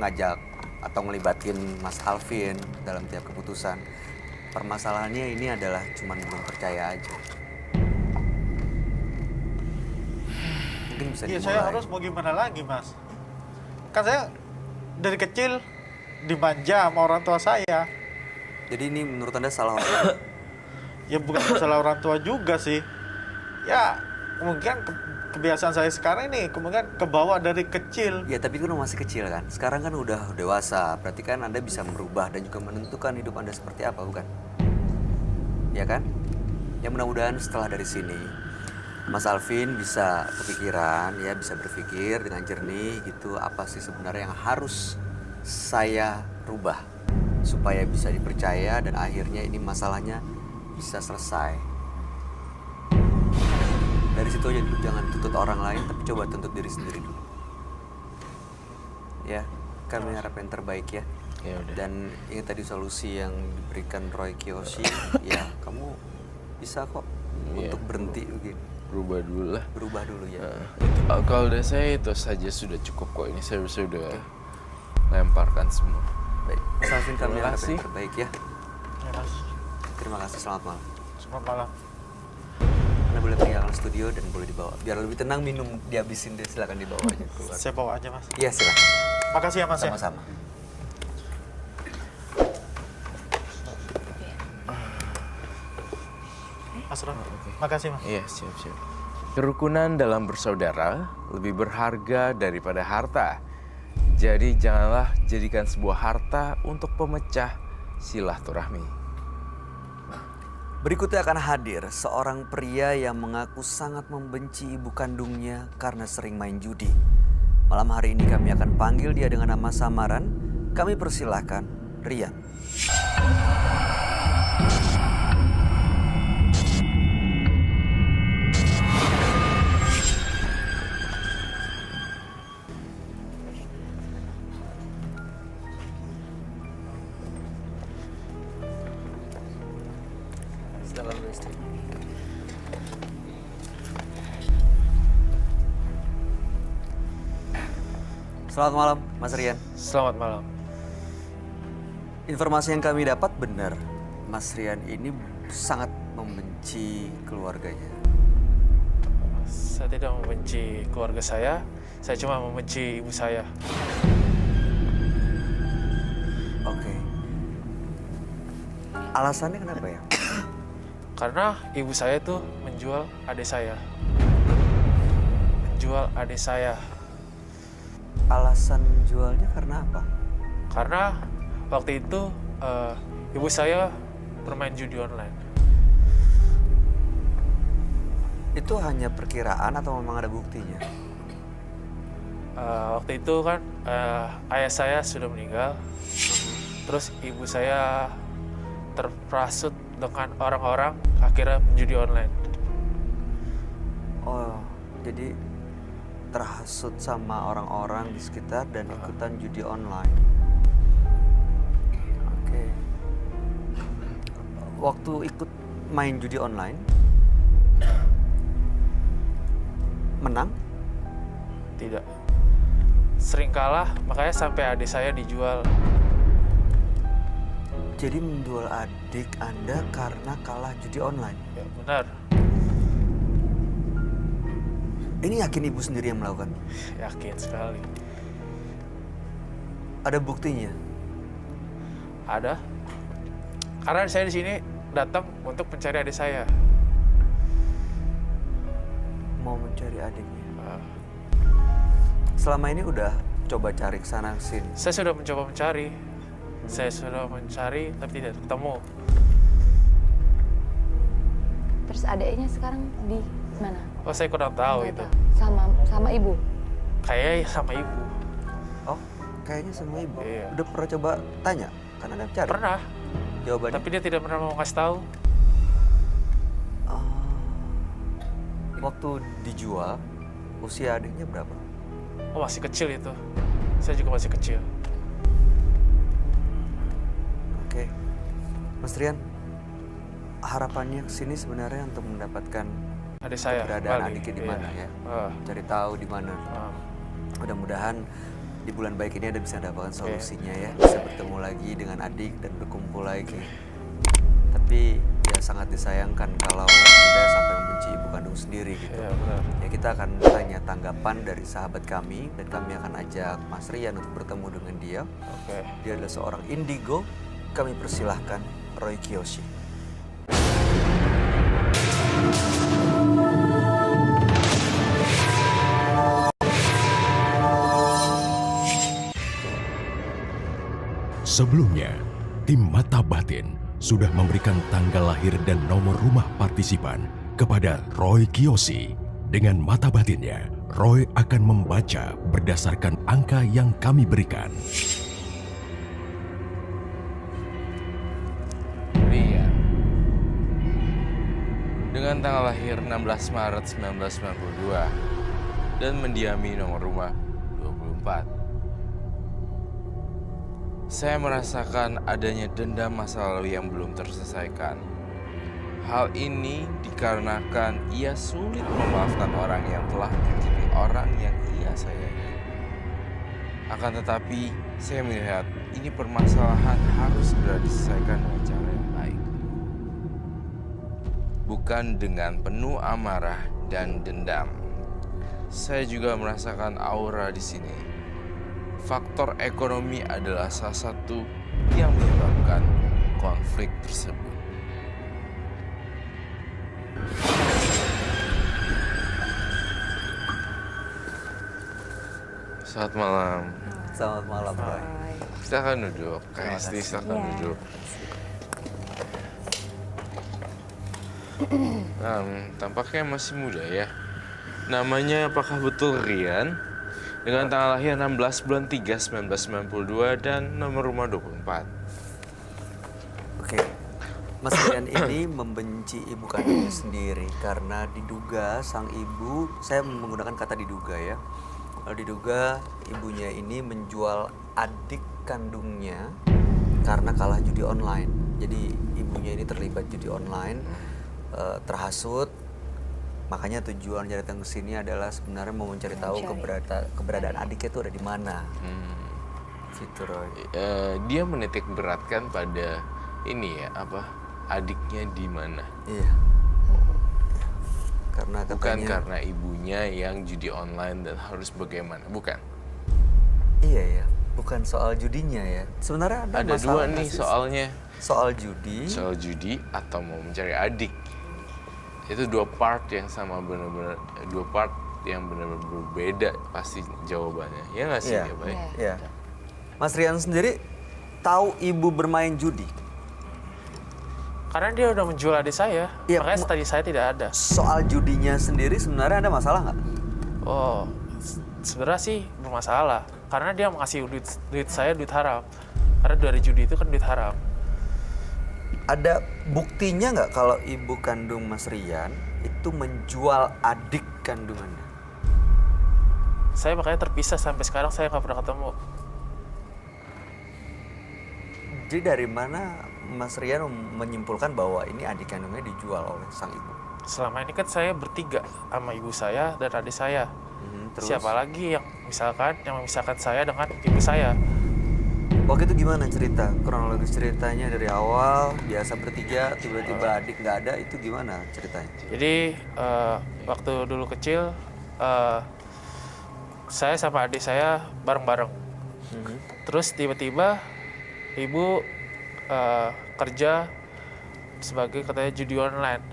ngajak atau ngelibatin Mas Alvin dalam tiap keputusan. Permasalahannya ini adalah cuman belum percaya aja. Mungkin bisa Iya, dimulai. saya harus mau gimana lagi, Mas? Kan saya dari kecil dimanja sama orang tua saya. Jadi ini menurut Anda salah orang? Ya bukan salah orang tua juga sih. Ya kemungkinan kebiasaan saya sekarang ini kemungkinan kebawa dari kecil. Ya tapi kan masih kecil kan. Sekarang kan udah dewasa. Berarti kan Anda bisa merubah dan juga menentukan hidup Anda seperti apa, bukan? Ya kan? Ya mudah-mudahan setelah dari sini Mas Alvin bisa kepikiran, ya bisa berpikir dengan jernih gitu, apa sih sebenarnya yang harus saya rubah supaya bisa dipercaya dan akhirnya ini masalahnya bisa selesai. Dari situ aja dulu, jangan tuntut orang lain, tapi coba tuntut diri sendiri dulu. Ya, kami harap yang terbaik ya. Ya udah. Dan ini tadi solusi yang diberikan Roy Kiyoshi, ya kamu bisa kok untuk berhenti begini. Berubah dulu lah. Berubah dulu ya. Kalau dari saya itu saja sudah cukup kok. Ini saya sudah lemparkan semua. Baik, Mas Alvin kami Terima harap kasih. yang terbaik ya. Ya, Mas. Terima kasih, selamat malam. Selamat malam. Anda boleh meninggalkan studio dan boleh dibawa. Biar lebih tenang, minum dihabisin deh, silakan dibawa aja keluar. Saya bawa aja, Mas. Iya, silakan. Makasih ya, Mas. Ya. Sama-sama. Mas Ron. Makasih, Mas. Iya, siap-siap. Kerukunan dalam bersaudara lebih berharga daripada harta. Jadi janganlah jadikan sebuah harta untuk pemecah silaturahmi. Berikutnya akan hadir seorang pria yang mengaku sangat membenci ibu kandungnya karena sering main judi. Malam hari ini kami akan panggil dia dengan nama samaran. Kami persilahkan Rian. Selamat malam, Mas Rian. Selamat malam. Informasi yang kami dapat benar, Mas Rian ini sangat membenci keluarganya. Saya tidak membenci keluarga saya cuma membenci ibu saya. Oke. Alasannya kenapa ya? Karena ibu saya tuh menjual adik saya. Menjual adik saya. Alasan jualnya karena apa? Karena waktu itu ibu saya bermain judi online. Itu hanya perkiraan atau memang ada buktinya? Waktu itu kan ayah saya sudah meninggal. Terus ibu saya terperasut dengan orang-orang akhirnya menjudi online. Oh, jadi terhasut sama orang-orang di sekitar dan ikutan judi online. Oke. Waktu ikut main judi online, menang? Tidak. Sering kalah, makanya sampai adik saya dijual. Jadi menjual adik Anda karena kalah judi online? Ya, benar. Ini yakin ibu sendiri yang melakukan? Yakin sekali. Ada buktinya? Ada. Karena saya di sini datang untuk mencari adik saya. Mau mencari adiknya? Uh, Selama ini udah coba cari kesana sini. saya sudah mencoba mencari. Saya sudah mencari, tapi tidak ketemu. Terus adiknya sekarang di mana? Oh, saya kurang tahu Nggak itu. tahu. Sama ibu. Kayaknya sama ibu. Oh, kayaknya sama ibu. Iya. Udah pernah coba tanya? Kan Anda cari. Pernah, Jawabannya? tapi dia tidak pernah mau ngasih tahu. Oh. Waktu dijual, usia adiknya berapa? Oh, masih kecil itu. Saya juga masih kecil. Oke. Mas Rian, harapannya kesini sebenarnya untuk mendapatkan Adik saya. keberadaan kembali. adiknya di Iya. mana ya? Ah, Cari tahu di mana. ah. Mudah-mudahan di bulan baik ini Anda bisa dapatkan solusinya ya, bisa bertemu lagi dengan adik dan berkumpul lagi. Tapi ya sangat disayangkan kalau Anda sampai membenci ibu kandung sendiri gitu. Iya, benar. Ya kita akan tanya tanggapan dari sahabat kami dan kami akan ajak Mas Rian untuk bertemu dengan dia. Oke. Dia adalah seorang indigo. Kami persilahkan Roy Kiyoshi. Sebelumnya, tim Mata Batin sudah memberikan tanggal lahir dan nomor rumah partisipan kepada Roy Kiyoshi. Dengan mata batinnya, Roy akan membaca berdasarkan angka yang kami berikan. Rian. Dengan tanggal lahir 16 Maret 1992 dan mendiami nomor rumah 24. Saya merasakan adanya dendam masa lalu yang belum terselesaikan. Hal ini dikarenakan ia sulit memaafkan orang yang telah menyakiti orang yang ia sayangi. Akan tetapi, saya melihat ini permasalahan harus segera diselesaikan dengan cara yang baik. Bukan dengan penuh amarah dan dendam. Saya juga merasakan aura di sini. Faktor ekonomi adalah salah satu yang menyebabkan konflik tersebut. Selamat malam. Selamat malam Roy. Silakan duduk. Kak Esti, silakan Iya. duduk. Tampaknya masih muda ya. Namanya apakah betul Rian? Dengan tanggal lahir 16 bulan 3 1992 dan nomor rumah 24. Oke, Mas Rian ini membenci ibu kandungnya sendiri karena diduga sang ibu, saya menggunakan kata diduga ya, diduga ibunya ini menjual adik kandungnya karena kalah judi online. Jadi ibunya ini terlibat judi online, terhasut. Makanya tujuan Jari datang ke sini adalah sebenarnya mau mencari tahu keberadaan adiknya itu ada di mana. Gitu Roy. Dia menitik beratkan pada ini ya, adiknya di mana? Iya. Karena Bukan katanya karena ibunya yang judi online dan harus bagaimana, bukan? iya ya, bukan soal judinya ya. Sebenarnya ada Ada dua masalah nih nggak sih? soalnya. Soal judi. Soal judi atau mau mencari adik. Itu dua part yang sama benar-benar, dua part yang benar-benar berbeda pasti jawabannya. Ya nggak sih Iya. ya, Bay? Iya. Ya. Mas Rian sendiri tahu ibu bermain judi? Karena dia udah menjual adik saya, Iya, makanya tadi saya tidak ada. Soal judinya sendiri sebenarnya ada masalah nggak? Oh, sebenarnya sih bermasalah. Karena dia mengasih duit saya duit haram. Karena dari judi itu kan duit haram. Ada buktinya nggak kalau ibu kandung Mas Rian itu menjual adik kandungannya? Saya makanya terpisah sampai sekarang saya nggak pernah ketemu. Jadi dari mana Mas Rian menyimpulkan bahwa ini adik kandungnya dijual oleh sang ibu? Selama ini kan saya bertiga sama ibu saya dan adik saya. Terus Siapa lagi yang memisahkan saya dengan ibu saya? waktu itu gimana cerita? Kronologis ceritanya dari awal biasa bertiga, tiba-tiba adik nggak ada, itu gimana ceritanya? Jadi waktu dulu kecil saya sama adik saya bareng-bareng. Terus tiba-tiba ibu kerja sebagai katanya judi online.